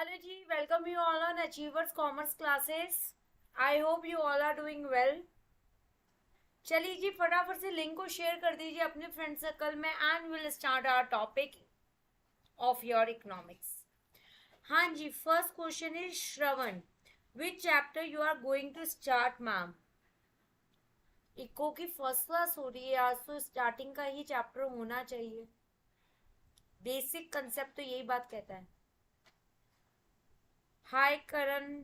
Hello ji, welcome you all on Achievers Commerce classes. I hope you all are doing well. चलिए जी फटाफट से link को share कर दीजिए अपने फ्रेंड सर्कल में and will start our topic of your economics. हाँ जी, first question is Shravan, which chapter you are going to start ma'am. Eco की फर्स्ट क्लास हो रही है आज, तो स्टार्टिंग का ही चैप्टर होना चाहिए. बेसिक कंसेप्ट तो यही बात कहता है. हाय करण,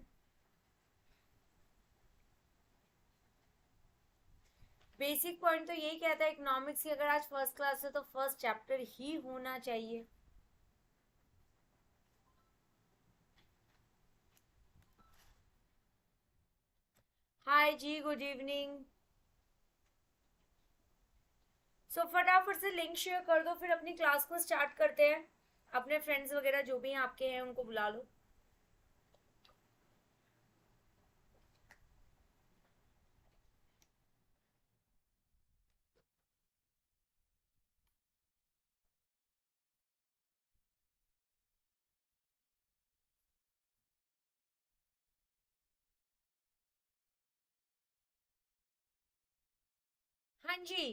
बेसिक पॉइंट तो यही कहता है इकोनॉमिक्स की, अगर आज फर्स्ट क्लास है तो फर्स्ट चैप्टर ही होना चाहिए. हाय जी, गुड इवनिंग. सो फटाफट से लिंक शेयर कर दो, फिर अपनी क्लास को स्टार्ट करते हैं. अपने फ्रेंड्स वगैरह जो भी हैं आपके हैं उनको बुला लो. हाँ जी,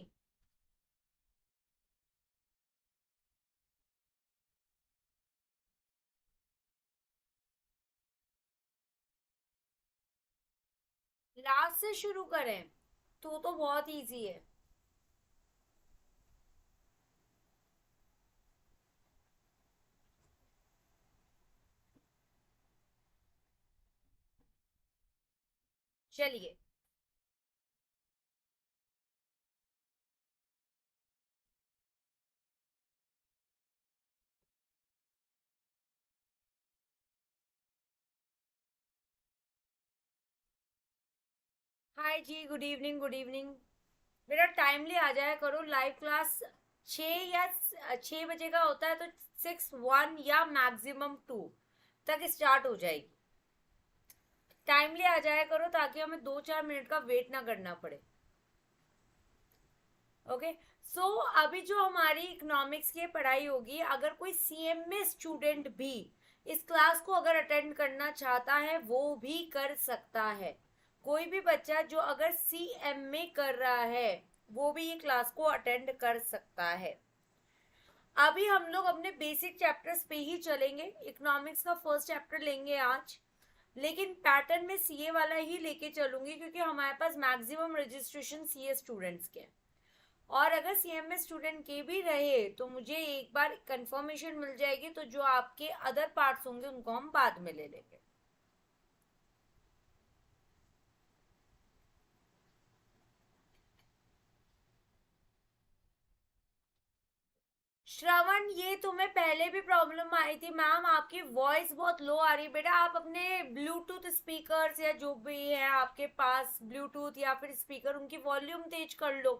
लास्ट से शुरू करें तो बहुत इजी है. चलिए, हाय जी, गुड इवनिंग गुड इवनिंग. मेरा टाइमली आ जाया करो. लाइव क्लास 6 बजे का होता है, तो 6:01 या मैक्सिमम 2 तक स्टार्ट हो जाएगी. टाइमली आ जाया करो ताकि हमें 2-4 मिनट का वेट ना करना पड़े. ओके. सो अभी जो हमारी इकोनॉमिक्स की पढ़ाई होगी, अगर कोई सीएमए स्टूडेंट भी इस क्लास को अगर अटेंड करना चाहता है वो भी कर सकता है. कोई भी बच्चा जो अगर सीएमए कर रहा है वो भी ये क्लास को अटेंड कर सकता है. अभी हम लोग अपने बेसिक चैप्टर्स पे ही चलेंगे. इकोनॉमिक्स का फर्स्ट चैप्टर लेंगे आज, लेकिन पैटर्न में सीए वाला ही लेके चलूंगी क्योंकि हमारे पास मैक्सिमम रजिस्ट्रेशन सीए स्टूडेंट्स के. और अगर सीएमए स्टूडेंट के भी रहे तो मुझे एक बार कंफर्मेशन मिल जाएगी, तो जो आपके अदर पार्ट्स होंगे उनको हम बाद में ले लेंगे. श्रवण, ये तुम्हें पहले भी प्रॉब्लम आई थी मैम, आपकी वॉइस बहुत लो आ रही है. बेटा आप अपने ब्लूटूथ स्पीकर्स या जो भी है आपके पास ब्लूटूथ या फिर स्पीकर, उनकी वॉल्यूम तेज कर लो.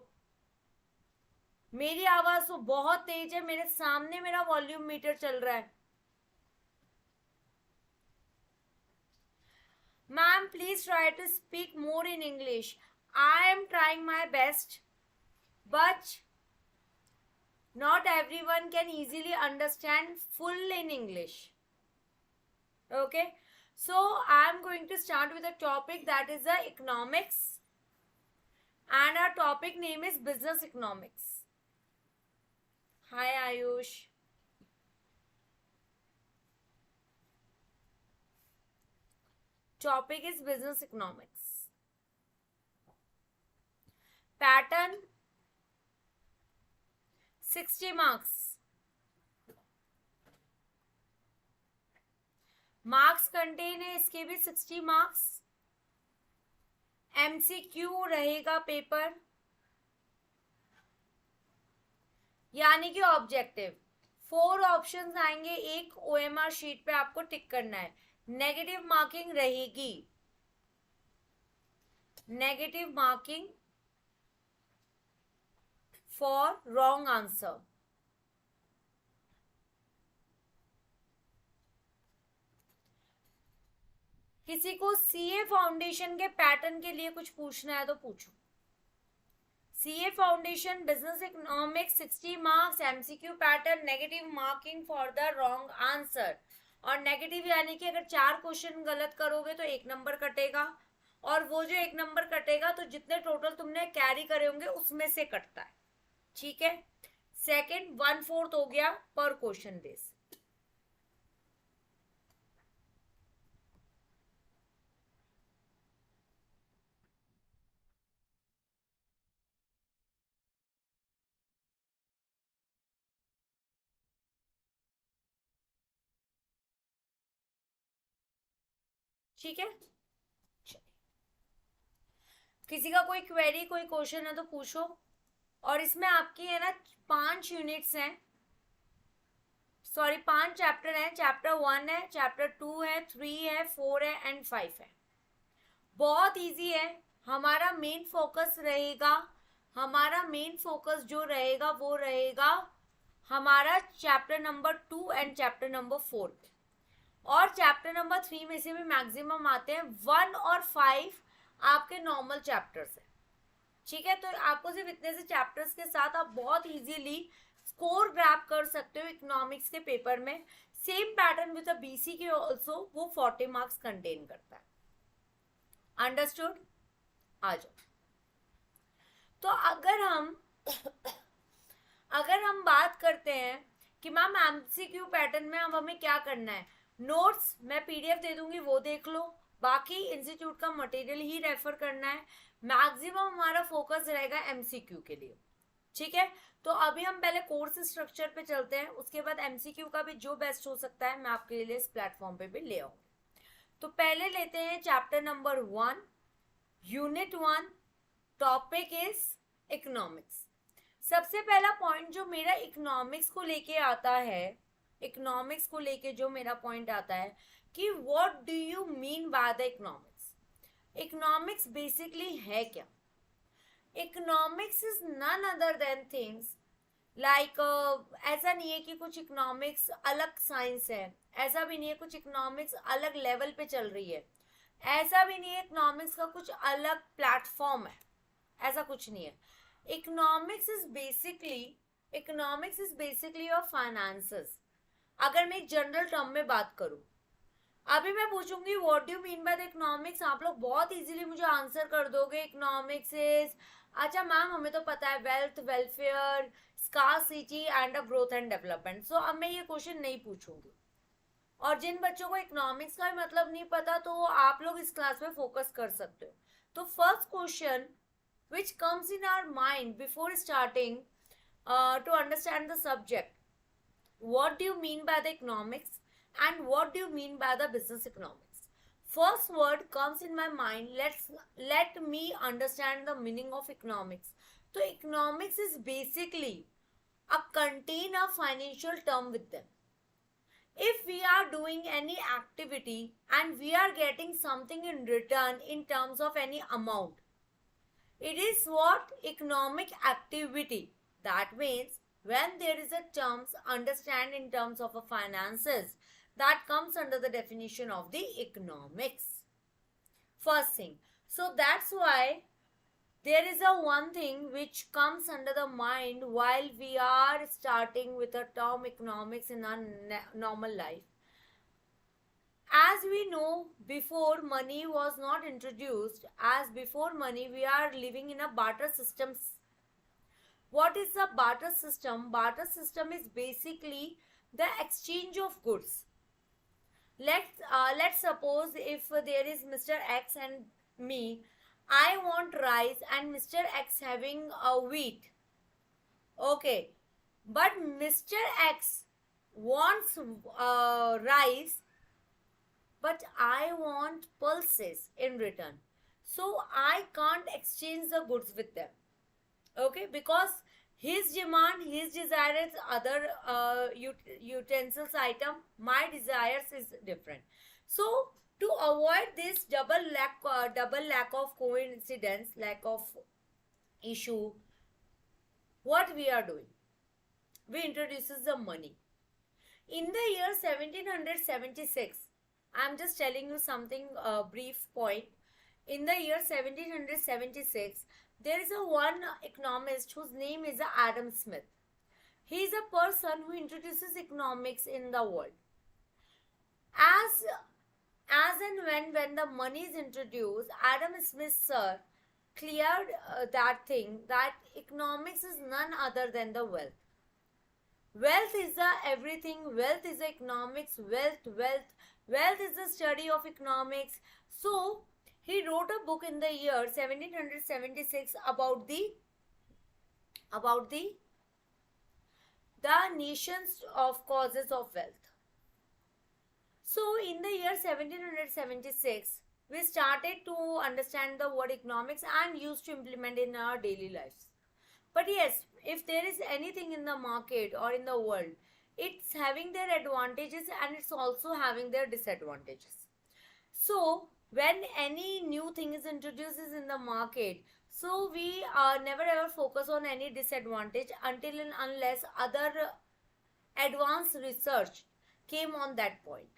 मेरी आवाज तो बहुत तेज है, मेरे सामने मेरा वॉल्यूम मीटर चल रहा है. Ma'am please try to speak more in English. I am trying my best, but not everyone can easily understand full in English. Okay, so I am going to start with a topic that is the economics, and our topic name is business economics. Hi Ayush. Topic is business economics. Pattern 60 marks. Marks contain है इसके भी 60 marks. MCQ रहेगा paper, यानी कि objective. 4 options आएंगे, एक OMR sheet पे आपको टिक करना है. नेगेटिव मार्किंग रहेगी, negative marking for wrong answer. किसी को सीए फाउंडेशन के पैटर्न के लिए कुछ पूछना है तो पूछो. CA foundation business economics 60 marks, MCQ pattern, negative marking for the wrong answer. और नेगेटिव यानी कि अगर 4 क्वेश्चन गलत करोगे तो 1 नंबर कटेगा, और वो जो 1 नंबर कटेगा तो जितने टोटल तुमने कैरी करे होंगे उसमें से कटता है, ठीक है। सेकंड 1/4 हो गया पर क्वेश्चन बेस। ठीक है, किसी का कोई क्वेरी कोई क्वेश्चन है तो पूछो। और इसमें आपकी है ना 5 यूनिट्स हैं, सॉरी 5 चैप्टर हैं। चैप्टर 1 है, चैप्टर 2 है, 3 है, 4 है एंड 5 है। बहुत इजी है। हमारा मेन फोकस रहेगा, हमारा मेन फोकस जो रहेगा वो रहेगा हमारा chapter number 2 and chapter number 4 पे। और चैप्टर नंबर 3 में से भी मैक्सिमम आते हैं। 1 और 5 आपके नॉर्मल चैप्टर्स है, ठीक है। तो आपको सिर्फ इतने से चैप्टर्स के साथ आप बहुत इजीली स्कोर ग्रैब कर सकते हो इकोनॉमिक्स के पेपर में। सेम पैटर्न विद बीसी के ऑल्सो, वो 40 मार्क्स कंटेन करता है। अंडरस्टूड? आ जाओ। तो अगर हम बात करते हैं कि मैम एमसीक्यू पैटर्न में अब हमें क्या करना है, नोट्स मैं पीडीएफ दे दूंगी वो देख लो, बाकी इंस्टीट्यूट का मटेरियल ही रेफर करना है। मैक्सिमम हमारा फोकस रहेगा एमसीक्यू के लिए, ठीक है। तो अभी हम पहले कोर्स स्ट्रक्चर पे चलते हैं, उसके बाद एमसीक्यू का भी जो बेस्ट हो सकता है मैं आपके लिए इस प्लेटफॉर्म पे भी ले आऊंगी। तो पहले लेते हैं chapter number 1, unit 1, topic is economics. सबसे पहला पॉइंट जो मेरा इकोनॉमिक्स को लेके आता है, इकोनॉमिक्स को लेके जो मेरा पॉइंट आता है कि what do you mean by the economics. Economics basically है क्या? Economics is none other than things like, ऐसा नहीं है कि कुछ इकोनॉमिक्स अलग साइंस है, ऐसा भी नहीं है कुछ इकोनॉमिक्स अलग लेवल पे चल रही है, ऐसा भी नहीं है इकोनॉमिक्स का कुछ अलग प्लेटफॉर्म है, ऐसा कुछ नहीं है। Economics is basically your finances. अगर मैं एक जनरल टर्म में बात करूं, अभी मैं पूछूंगी what do you mean by the economics, आप लोग बहुत इजीली मुझे आंसर कर दोगे इकोनॉमिक्स इज, अच्छा मैम हमें तो पता है wealth, welfare, scarcity and growth and development. So अब मैं ये क्वेश्चन नहीं पूछूंगी। और जिन बच्चों को इकोनॉमिक्स का भी मतलब नहीं पता तो आप लोग इस क्लास में फोकस कर सकते हो। तो first question which comes in our mind before starting to understand the subject, what do you mean by the economics and what do you mean by the business economics? First word comes in my mind, let me understand the meaning of economics. So economics is basically a contain a financial term with them. If we are doing any activity and we are getting something in return in terms of any amount, it is what? Economic activity. That means when there is a terms understand in terms of a finances, that comes under the definition of the economics. First thing. So that's why there is a one thing which comes under the mind while we are starting with a term economics in our normal life. As we know, before money was not introduced, as before money we are living in a barter system. What is a barter system? Barter system is basically the exchange of goods. Let's suppose if there is Mr. X and me, I want rice and Mr. X having a wheat. Okay, but Mr. X wants rice, but I want pulses in return. So I can't exchange the goods with them. Okay, because his demand, his desire is other utensils item, my desires is different. So to avoid this double lack of coincidence, lack of issue, what we are doing? We introduces the money. In the year 1776, I am just telling you something brief point. In the year 1776, there is a one economist whose name is Adam Smith. He is a person who introduces economics in the world. As and when the money is introduced, Adam Smith sir cleared that thing, that economics is none other than the wealth. Wealth is the everything. Wealth is the economics. Wealth is the study of economics. So he wrote a book in the year 1776 about the nations of causes of wealth. So in the year 1776, we started to understand the word economics and used to implement in our daily lives. But yes, if there is anything in the market or in the world, it's having their advantages and it's also having their disadvantages. So when any new thing is introduced in the market, so we never ever focus on any disadvantage until and unless other advanced research came on that point.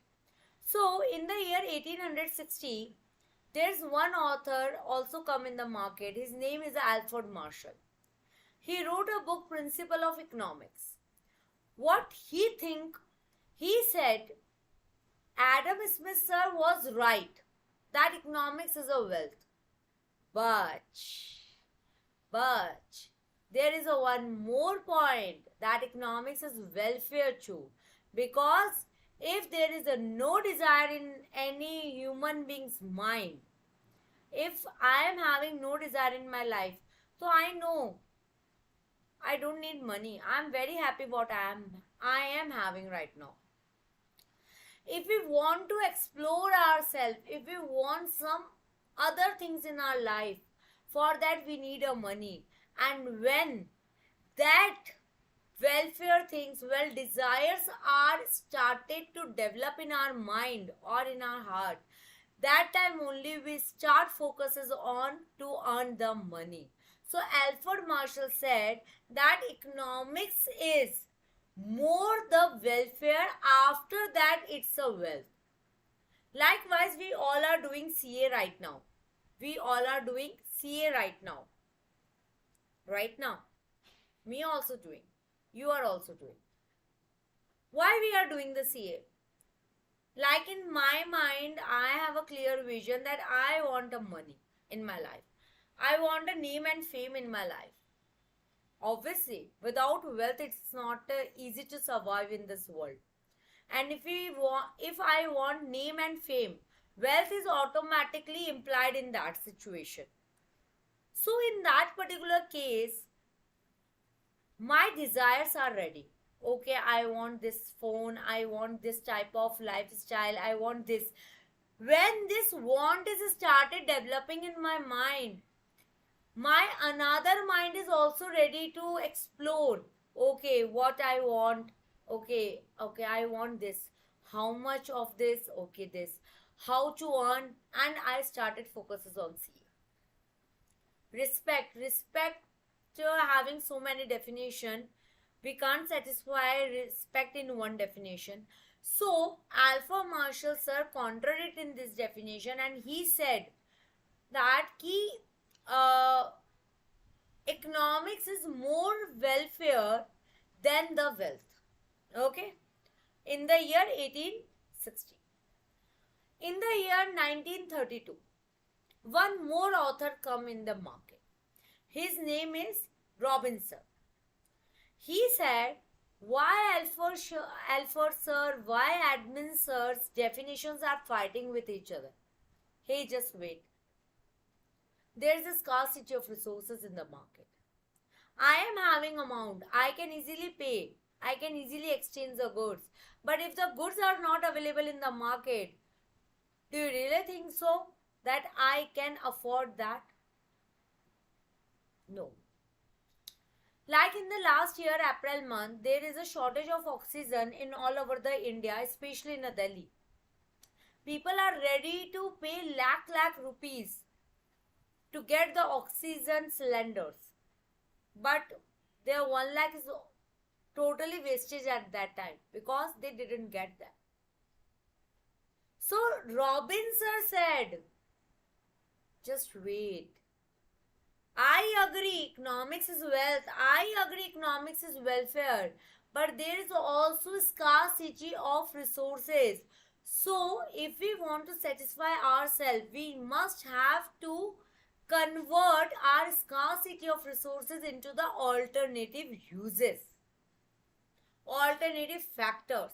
So in the year 1860, there's one author also come in the market. His name is Alfred Marshall. He wrote a book, Principle of Economics. What he said, Adam Smith sir was right that economics is a wealth. But there is a one more point, that economics is welfare too. Because if there is no desire in any human being's mind, if I am having no desire in my life, so I know I don't need money. I am very happy what I am having right now. If we want to explore ourselves, if we want some other things in our life, for that we need a money. And when that welfare things, desires are started to develop in our mind or in our heart, that time only we start focuses on to earn the money. So Alfred Marshall said that economics is more the welfare, after that it's a wealth. Likewise, we all are doing CA right now. We all are doing CA right now. Right now. Me also doing. You are also doing. Why we are doing the CA? Like in my mind, I have a clear vision that I want a money in my life. I want a name and fame in my life. Obviously, without wealth, it's not easy to survive in this world. And if I want name and fame, wealth is automatically implied in that situation. So in that particular case, my desires are ready. Okay, I want this phone, I want this type of lifestyle, I want this. When this want is started developing in my mind, my another mind is also ready to explore. Okay, what I want. Okay, I want this. How much of this? Okay, this. How to earn? And I started focuses on C. Respect having so many definition, we can't satisfy respect in one definition. So Alpha Marshall sir contradicted in this definition, and he said that economics is more welfare than the wealth. Okay, in the year 1860. In the year 1932, one more author come in the market. His name is Robinson. He said, why Alford sir, why admin sir's definitions are fighting with each other? Hey, just wait. There is a scarcity of resources in the market. I am having amount. I can easily pay. I can easily exchange the goods. But if the goods are not available in the market, do you really think so that I can afford that? No. Like in the last year, April month, there is a shortage of oxygen in all over the India, especially in Delhi. People are ready to pay lakh rupees to get the oxygen cylinders. But their 1 lakh is totally wastage at that time because they didn't get that. So Robinson said, just wait. I agree economics is wealth. I agree economics is welfare. But there is also scarcity of resources. So if we want to satisfy ourselves, we must have to convert our scarcity of resources into the alternative uses, alternative factors.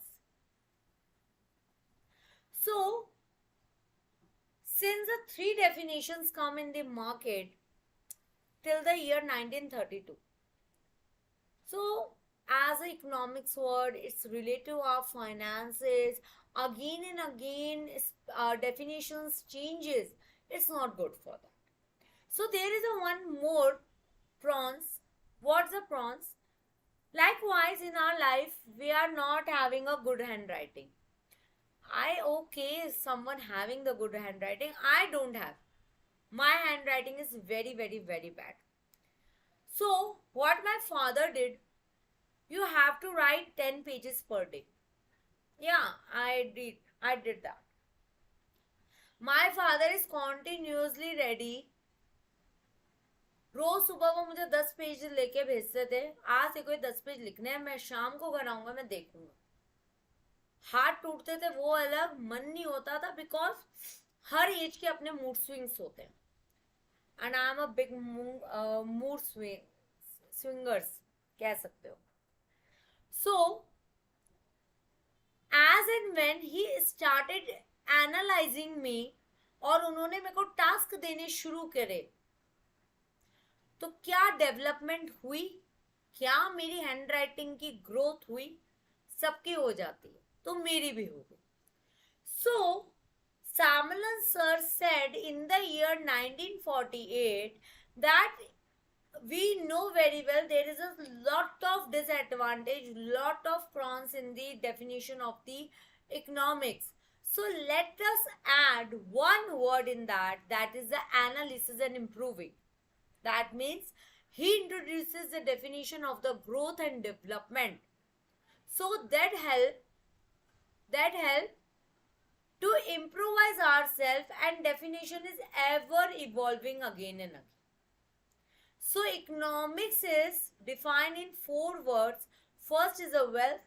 So since the three definitions come in the market till the year 1932, so as an economics word, it's related to our finances. Again and again, definitions changes. It's not good for that. So there is a one more prawns. What's the prawns? Likewise, in our life, we are not having a good handwriting. Okay, someone having the good handwriting. I don't have. My handwriting is very, very, very bad. So what my father did, you have to write 10 pages per day. Yeah, I did that. My father is continuously ready. रोज सुबह वो मुझे 10 page लेके भेजते थे, आज से कोई 10 page लिखने हैं, मैं शाम को घर आऊंगा, मैं देखूंगा. हाथ टूटते थे वो अलग, मन नहीं होता था, बिकॉज हर एज के अपने मूड स्विंग्स होते हैं. And I am a big mood swingers कह सकते हो. So as and when he started analysing me, और उन्होंने मेरे को टास्क देने शुरू करे, तो क्या डेवलपमेंट हुई, क्या मेरी हैंडराइटिंग की ग्रोथ हुई? सबकी हो जाती है, तो मेरी भी हो गई. सो Samalan sir said in the year 1948 that we know very well there is a lot of disadvantage, lot of cons in the definition of the economics. So let us add one word in that, that is the analysis and improving. That means he introduces the definition of the growth and development. So that help to improvise ourselves, and definition is ever evolving again and again. So economics is defined in 4 words. First is a wealth,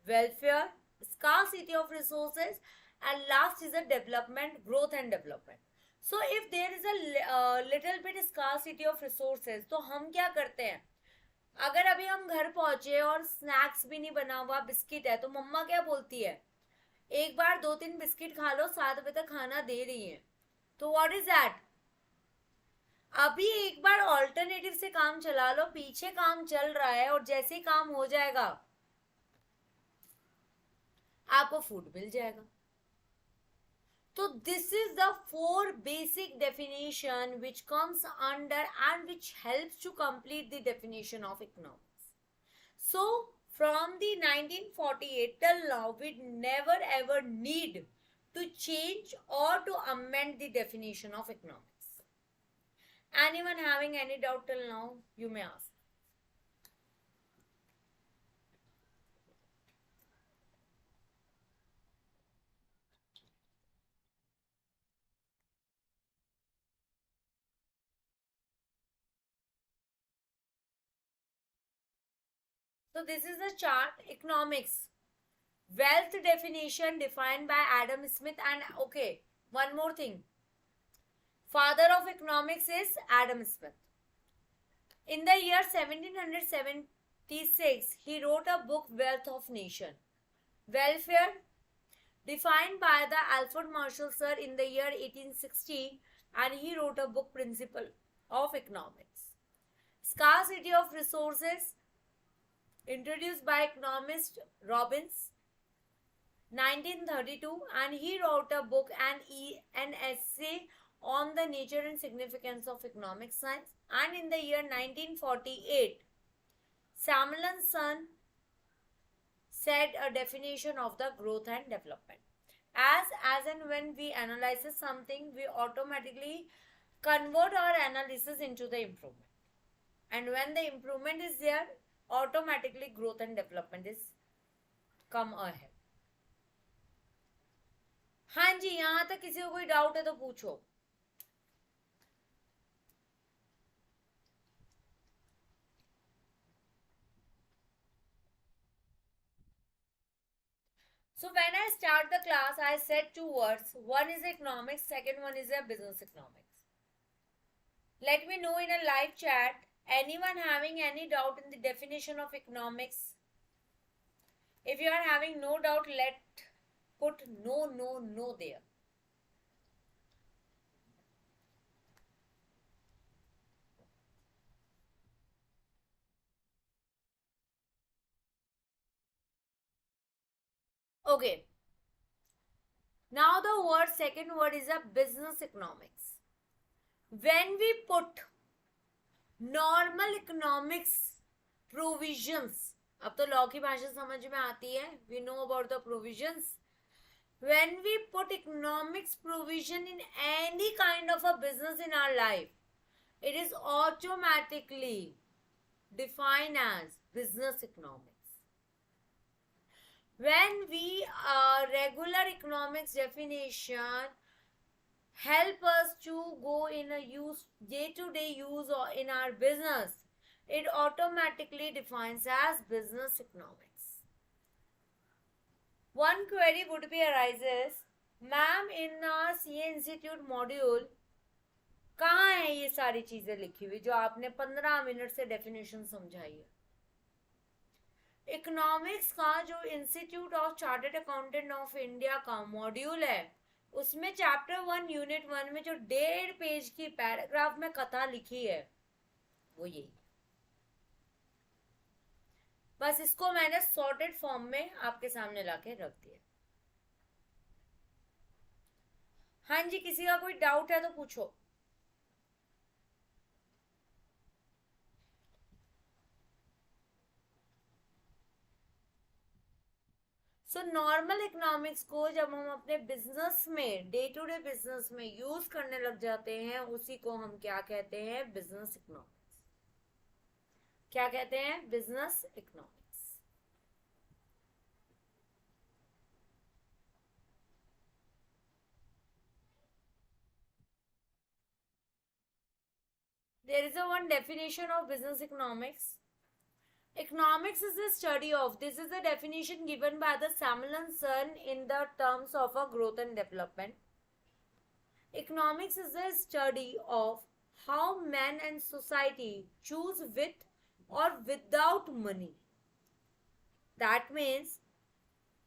welfare, scarcity of resources, and last is a development, growth and development. So if there is a little bit scarcity of resources, तो हम क्या करते हैं? अगर अभी हम घर पहुंचे और स्नैक्स भी नहीं बना हुआ, बिस्किट है, तो मम्मा क्या बोलती है? एक बार 2-3 बिस्किट खा लो, 7 बजे तक खाना दे रही है. तो व्हाट इज दैट? अभी एक बार ऑल्टरनेटिव से काम चला लो, पीछे काम चल रहा है, और जैसे ही काम हो जाएगा आपको फूड मिल जाएगा. तो this is the 4 basic definition which comes under and which helps to complete the definition of economics. So from the 1948 till now, we never ever need to change or to amend the definition of economics. Anyone having any doubt till now, you may ask. So this is the chart, economics. Wealth definition defined by Adam Smith. And okay, one more thing. Father of economics is Adam Smith. In the year 1776, he wrote a book, Wealth of Nation. Welfare, defined by the Alfred Marshall sir in the year 1860, and he wrote a book, Principle of Economics. Scarcity of resources, introduced by economist Robbins, 1932, and he wrote a book, an essay on the nature and significance of economic science. And in the year 1948, Samalan son said a definition of the growth and development. As and when we analyze something, we automatically convert our analysis into the improvement. And when the improvement is there, automatically growth and development is come ahead. हाँ जी, यहाँ तक किसी को कोई doubt है तो पूछो. So when I start the class, I said two words. One is economics, second one is a business economics. Let me know in a live chat, anyone having any doubt in the definition of economics? If you are having no doubt, put no there. Okay. Now the second word is a business economics. When we put normal economics provisions, अब तो law की भाषा समझ में आती है, we know about the provisions. When we put economics provision in any kind of a business in our life, it is automatically defined as business economics. When we regular economics definition help us to go in a day-to-day use or in our business, it automatically defines as business economics. One query would be arises, ma'am, in our CA Institute module कहाँ है ये सारी चीजें लिखी हुई जो आपने 15 minute से डेफिनेशन समझाई है? इकोनॉमिक्स का जो institute of chartered accountant of India का मॉड्यूल है, उसमें चैप्टर 1 यूनिट 1 में जो 1.5 पेज की पैराग्राफ में कथा लिखी है वो यही. बस इसको मैंने सॉर्टेड फॉर्म में आपके सामने लाके रख दिया. हाँ जी, किसी का कोई डाउट है तो पूछो. सो नॉर्मल इकोनॉमिक्स को जब हम अपने बिजनेस में डे टू डे बिजनेस में यूज करने लग जाते हैं, उसी को हम क्या कहते हैं? Business economics. क्या कहते हैं? Business economics. There is a one definition of business economics. Economics is the study of, this is the definition given by the Samuelson in the terms of a growth and development. Economics is the study of how man and society choose with or without money. That means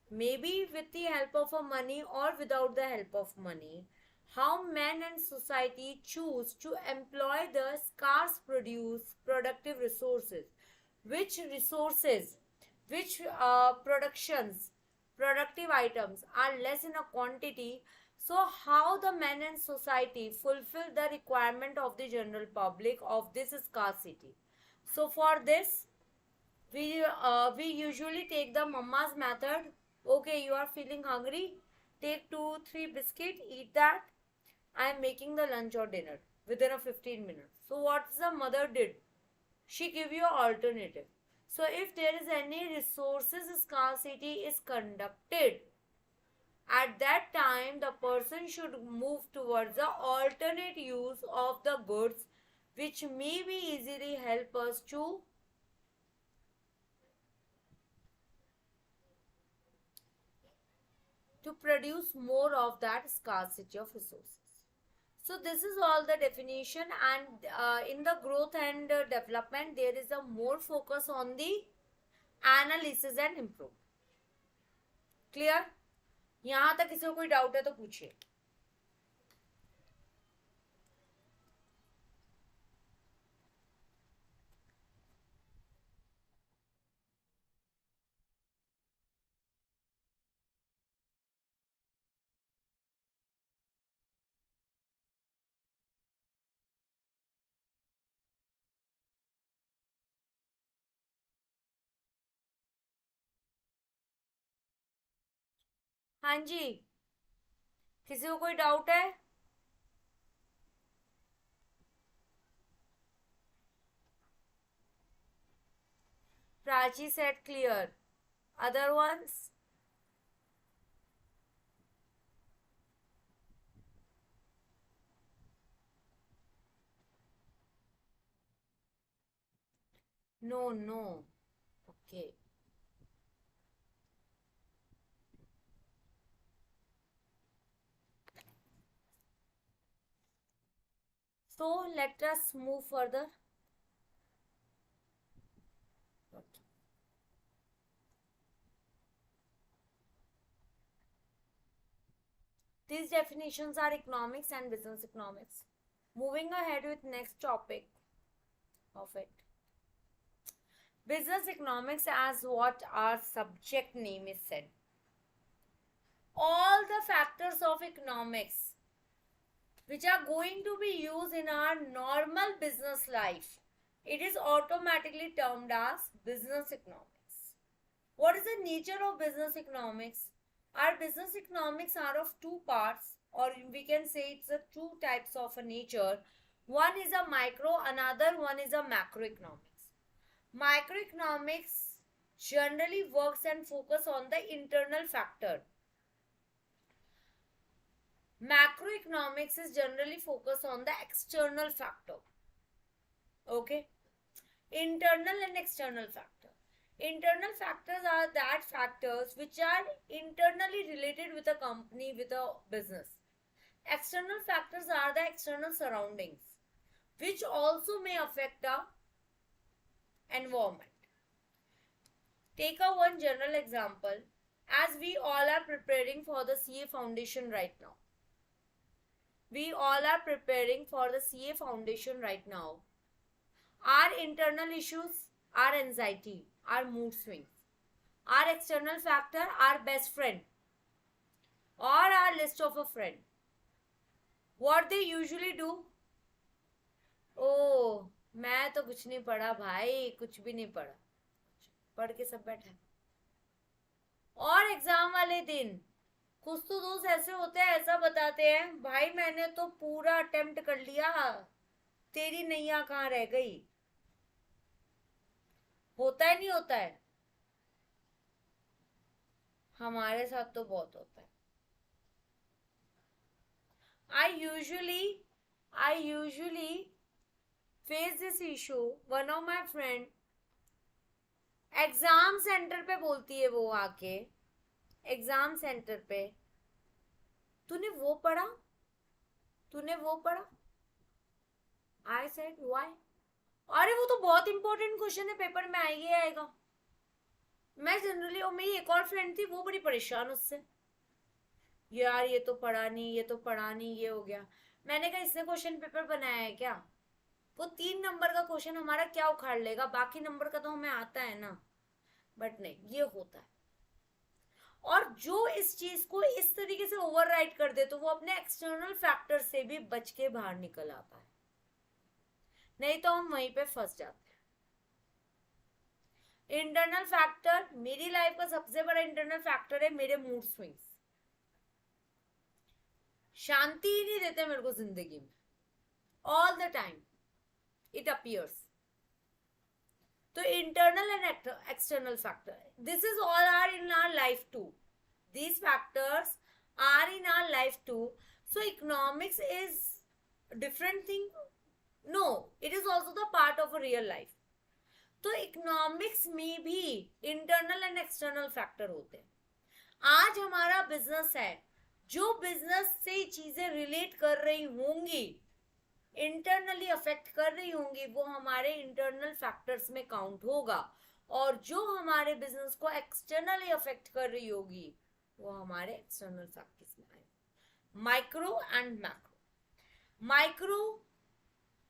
maybe with the help of a money or without the help of money, how man and society choose to employ the scarce productive resources. Which resources, which productive items are less in a quantity, so how the man and society fulfill the requirement of the general public of this scarcity. So for this, we usually take the mama's method. Okay, you are feeling hungry, take 2-3 biscuit, eat that. I am making the lunch or dinner within a 15 minutes. So what the mother did? She give you an alternative. So if there is any resources scarcity is conducted, at that time the person should move towards the alternate use of the goods, which may be easily help us to produce more of that scarcity of resources. So this is all the definition, and in the growth and development there is a more focus on the analysis and improve. Clear? यहाँ तक किसी को कोई doubt है तो पूछिए. हाँ जी, किसी को कोई डाउट है? Prachi said clear. Other ones? No. Okay. So let us move further. These definitions are economics and business economics. Moving ahead with next topic of it. Business economics, as what our subject name is said. All the factors of economics which are going to be used in our normal business life, it is automatically termed as business economics. What is the nature of business economics? Our business economics are of two parts, or we can say it's a two types of a nature. One is a micro, another one is a macroeconomics. Microeconomics generally works and focus on the internal factor. Macroeconomics is generally focused on the external factor. Okay? Internal and external factor. Internal factors are that factors which are internally related with a company, with a business. External factors are the external surroundings, which also may affect the environment. Take a one general example, as we all are preparing for the CA foundation right now. We all are preparing for the CA foundation right now. Our internal issues, our anxiety, our mood swings. Our external factor, our best friend or our list of a friend. What they usually do? Oh, मैं तो कुछ नहीं पढ़ा भाई, कुछ भी नहीं पढ़ा, पढ़ के सब बैठा. और एग्जाम वाले दिन कुछ तो दोस्त ऐसे होते हैं, ऐसा बताते हैं, भाई मैंने तो पूरा अटेम्प्ट कर लिया, तेरी नैया कहाँ रह गई. होता है नहीं होता है? हमारे साथ तो बहुत होता है. I usually face this issue. One of my friend exam centre पे बोलती है वो आके, एग्जाम सेंटर पे, तूने वो पढ़ा, तूने वो पढ़ा. I said why? अरे वो तो बहुत इंपॉर्टेंट क्वेश्चन है, पेपर में आएगा. मैं जनरली, और मेरी एक और फ्रेंड थी, वो बड़ी परेशान उससे, यार ये तो पढ़ा नहीं, ये तो पढ़ा नहीं, ये हो गया. मैंने कहा इसने क्वेश्चन पेपर बनाया है क्या? वो 3 नंबर का क्वेश्चन हमारा क्या उखाड़ लेगा, बाकी नंबर का तो हमें आता है ना. बट नहीं, ये होता है. और जो इस चीज को इस तरीके से ओवरराइड कर दे तो वो अपने एक्सटर्नल फैक्टर से भी बच के बाहर निकल आता है, नहीं तो हम वहीं पे फंस जाते हैं. इंटरनल फैक्टर, मेरी लाइफ का सबसे बड़ा इंटरनल फैक्टर है मेरे मूड स्विंग्स. शांति ही नहीं देते मेरे को जिंदगी में, all the time it appears. So internal and external factor, this is all are in our life too. These factors are in our life too. So economics is different thing? No, it is also the part of a real life. तो economics में भी internal and external factor होते हैं. आज हमारा business है, जो business से चीजें रिलेट कर रही होंगी, इंटरनली अफेक्ट कर रही होंगी, वो हमारे इंटरनल फैक्टर्स में काउंट होगा. और जो हमारे बिजनेस को एक्सटर्नली अफेक्ट कर रही होगी, वो हमारे एक्सटर्नल फैक्टर्स में आएगा. Micro and macro. माइक्रो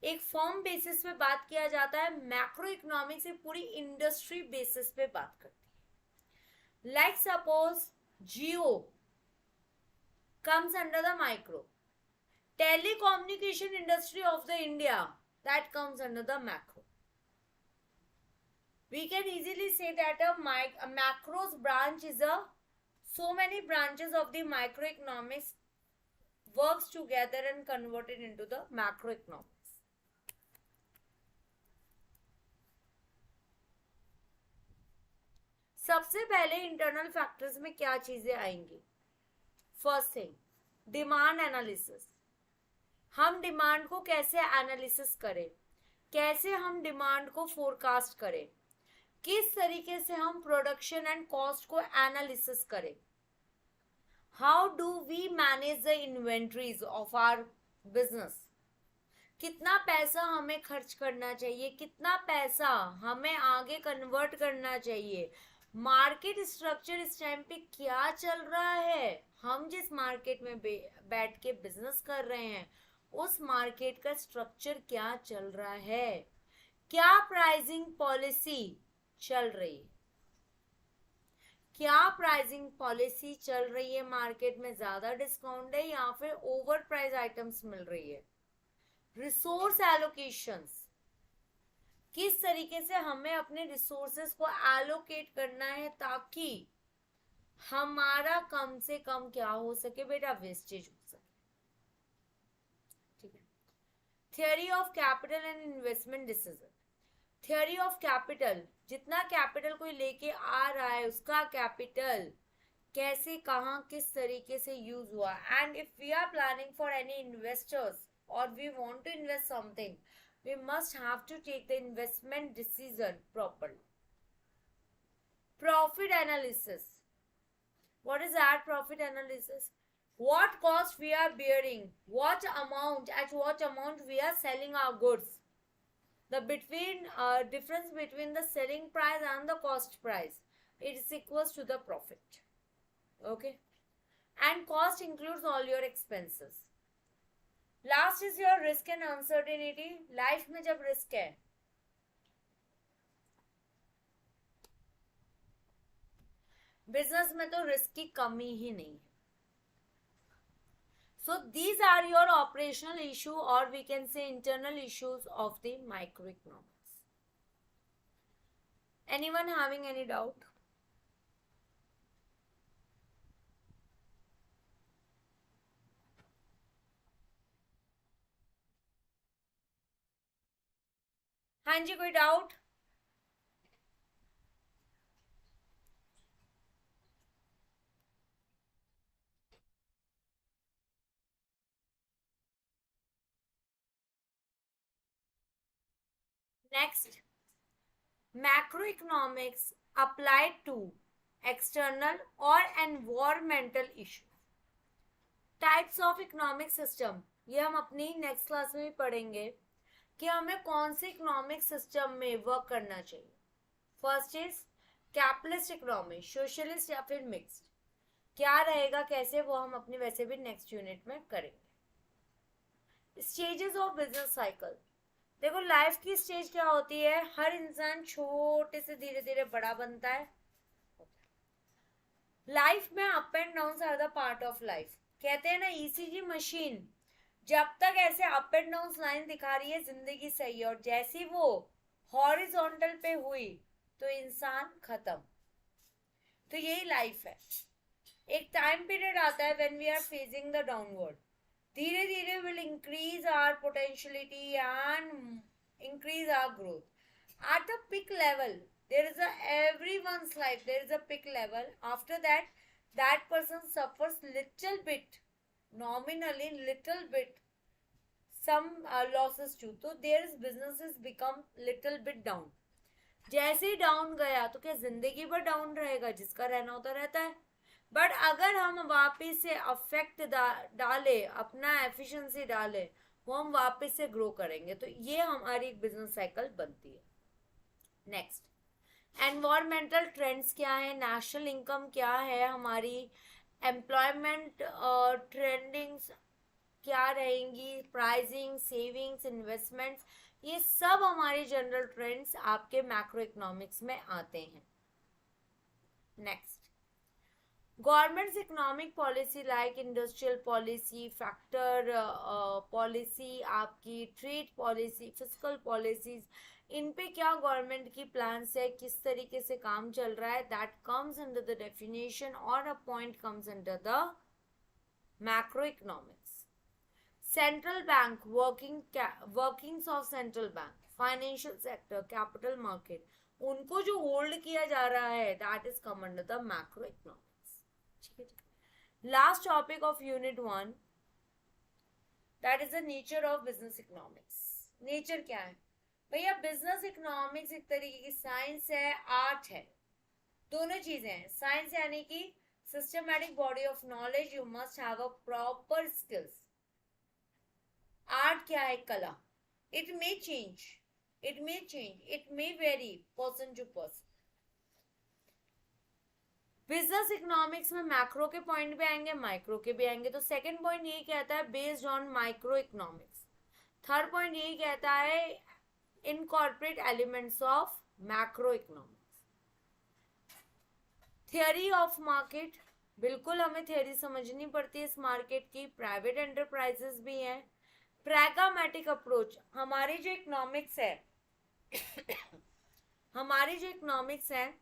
एक फॉर्म बेसिस पे बात किया जाता है, मैक्रो इकोनॉमिक्स एक पूरी इंडस्ट्री बेसिस पे बात करती है. Like suppose Jio comes under the micro. Telecommunication industry of the India, that comes under the macro. We can easily say that a macro's branch is so many branches of the microeconomics works together and converted into the macroeconomics. सबसे पहले internal factors में क्या चीजें आएंगी? First thing, demand analysis. हम demand को कैसे analysis करें, कैसे हम डिमांड को फोरकास्ट करें, किस तरीके से हम प्रोडक्शन एंड कॉस्ट को एनालिसिस करें. How do we manage the inventories of our business. कितना पैसा हमें खर्च करना चाहिए, कितना पैसा हमें आगे कन्वर्ट करना चाहिए, मार्केट स्ट्रक्चर इस टाइम पे क्या चल रहा है, हम जिस मार्केट में बैठ के बिजनेस कर रहे हैं उस मार्केट का स्ट्रक्चर क्या चल रहा है, क्या प्राइसिंग पॉलिसी चल रही है, क्या प्राइसिंग पॉलिसी चल रही है मार्केट में, ज्यादा डिस्काउंट है या फिर ओवर प्राइस आइटम्स मिल रही है, रिसोर्स एलोकेशंस, किस तरीके से हमें अपने रिसोर्सेस को एलोकेट करना है ताकि हमारा कम से कम क्या हो सके बेटा, वेस्टेज हो सके। ठीक है, theory of capital and investment decision, theory of capital, जितना कैपिटल कोई लेके आ रहा है उसका कैपिटल कैसे कहाँ किस तरीके से यूज हुआ, and if we are planning for any investors or we want to invest something, we must have to take the investment decision properly. Profit analysis, what is that profit analysis, what cost we are bearing, what amount, at what amount we are selling our goods, the difference between the selling price and the cost price, it is equals to the profit. Okay, and cost includes all your expenses. Last is your risk and uncertainty, life में जब risk है, business में तो risk की कमी ही नहीं है. So these are your operational issue और we can say internal issues of the micro economics. Anyone having any doubt? हाँ जी, कोई doubt? Next, macro economics applied to external और environmental issue. Types of economic system, ये हम अपनी next class में भी पढ़ेंगे कि हमें कौन से इकोनॉमिक सिस्टम में वर्क करना चाहिए. First is capitalist economy, socialist या फिर मिक्स्ड, क्या रहेगा कैसे, वो हम अपने वैसे भी नेक्स्ट यूनिट में करेंगे. स्टेजेस ऑफ बिजनेस साइकिल, देखो लाइफ की स्टेज क्या होती है, हर इंसान छोटे से धीरे धीरे बड़ा बनता है. लाइफ में up and down are the part of life. कहते हैं ना ईसीजी मशीन जब तक ऐसे अप एंड डाउन लाइन दिखा रही है जिंदगी सही है, और जैसी वो हॉरिजॉन्टल पे हुई तो इंसान खत्म. तो यही लाइफ है. एक टाइम पीरियड आता है when we are facing the downward, धीरे धीरे will increase our potentiality and increase our growth. At the peak level there is everyone's life there is a peak level. After that person suffers little bit, nominally little bit, some losses too. So their businesses become little bit down. जैसे ही down गया तो क्या जिंदगी भर down रहेगा, जिसका रहना होता रहता है. बट अगर हम वापस से अफेक्ट डाले, अपना एफिशिएंसी डाले, वो हम वापस से ग्रो करेंगे. तो ये हमारी एक बिजनेस साइकिल बनती है. नेक्स्ट, एनवायरमेंटल ट्रेंड्स क्या है, नेशनल इनकम क्या है हमारी, एम्प्लॉयमेंट ट्रेंडिंग्स क्या रहेंगी, प्राइसिंग, सेविंग्स, इन्वेस्टमेंट्स, ये सब हमारे जनरल ट्रेंड्स आपके मैक्रो इकोनॉमिक्स में आते हैं. Next, governments economic policy like industrial policy, factor policy, आपकी ट्रेड पॉलिसी, फिस्कल पॉलिसीज, इन पे क्या गवर्नमेंट की प्लान्स है, किस तरीके से काम चल रहा है, that comes under the definition और a point comes under the macro economics. Central bank workings of central bank, financial sector, capital market, उनको जो होल्ड किया जा रहा है that is come under the macro economics. ठीक है. Last topic of unit 1, that is the nature of business economics. Nature क्या है भैया, बिजनेस इकोनॉमिक्स एक तरीके की साइंस है, आर्ट है, दोनों चीजें हैं. साइंस यानी कि systematic body of knowledge, you must have a proper skills. Art क्या है, कला. It may change, it may vary person to person. Business economics में मैक्रो के पॉइंट भी आएंगे, माइक्रो के भी आएंगे. तो सेकंड पॉइंट यही कहता है based on micro economics. Third point यही कहता है incorporate elements of macro economics. Theory of market, बिल्कुल हमें थियोरी समझनी पड़ती है इस मार्केट की. प्राइवेट एंटरप्राइजेस भी हैं. प्रैग्मेटिक अप्रोच, हमारी जो इकोनॉमिक्स है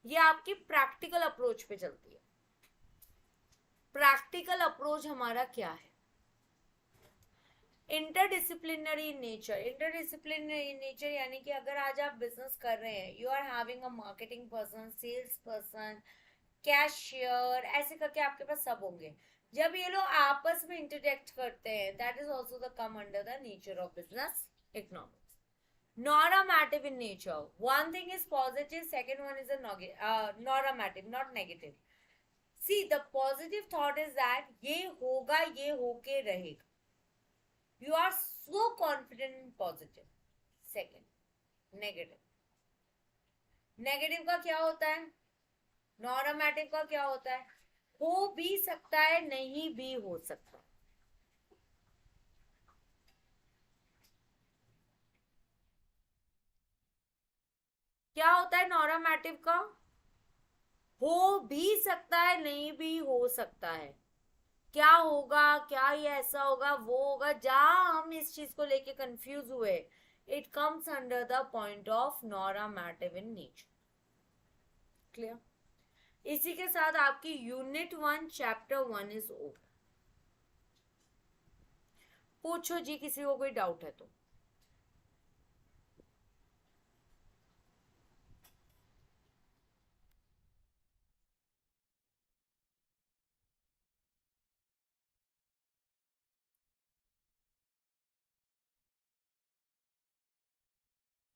ये आपकी प्रैक्टिकल अप्रोच पे चलती है. प्रैक्टिकल अप्रोच हमारा क्या है? इंटरडिसिप्लिनरी नेचर यानी कि अगर आज आप बिजनेस कर रहे हैं, you are having a marketing person, sales person, cashier, ऐसे करके आपके पास सब होंगे. जब ये लोग आपस में इंटरेक्ट करते हैं, that is also the come under the nature of business economics. Normative in nature. One thing is positive, second one is a normative, not negative. See, the positive thought is that ये होगा, ये होके रहेगा. You are so confident in positive. Second, negative. Negative का क्या होता है? Normative का क्या होता है? हो भी सकता है, नहीं भी हो सकता. क्या होता है नॉर्मेटिव का? हो भी सकता है, नहीं भी हो सकता है. क्या होगा, क्या ये ऐसा होगा, वो होगा. जहां हम इस चीज को लेके कंफ्यूज हुए, it comes under the point of normative in nature. Clear? इसी के साथ आपकी यूनिट 1 चैप्टर 1 इज ओवर. पूछो जी, किसी को कोई डाउट है तो.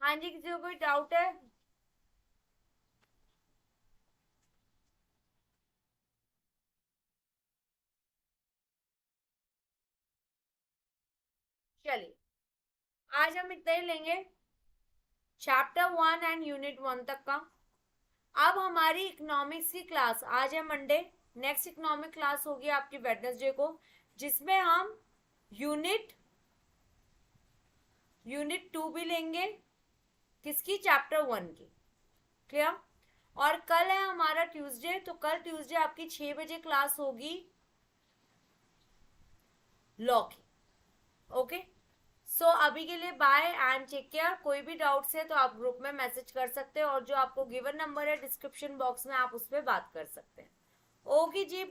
हाँ जी, किसी को कोई डाउट है? चलिए, आज हम इतना ही लेंगे, चैप्टर 1 एंड यूनिट 1 तक का. अब हमारी इकोनॉमिक्स की क्लास, आज है मंडे, नेक्स्ट इकोनॉमिक क्लास होगी आपकी वेडनेसडे को, जिसमें हम यूनिट 2 भी लेंगे. किसकी? चैप्टर 1 की. क्लियर? और कल है हमारा ट्यूसडे, तो कल ट्यूसडे आपकी 6 बजे क्लास होगी लॉ की. ओके, सो अभी के लिए बाय एंड टेक केयर. कोई भी डाउट्स है तो आप ग्रुप में मैसेज कर सकते हैं, और जो आपको गिवन नंबर है डिस्क्रिप्शन बॉक्स में, आप उस पर बात कर सकते हैं. ओके जी.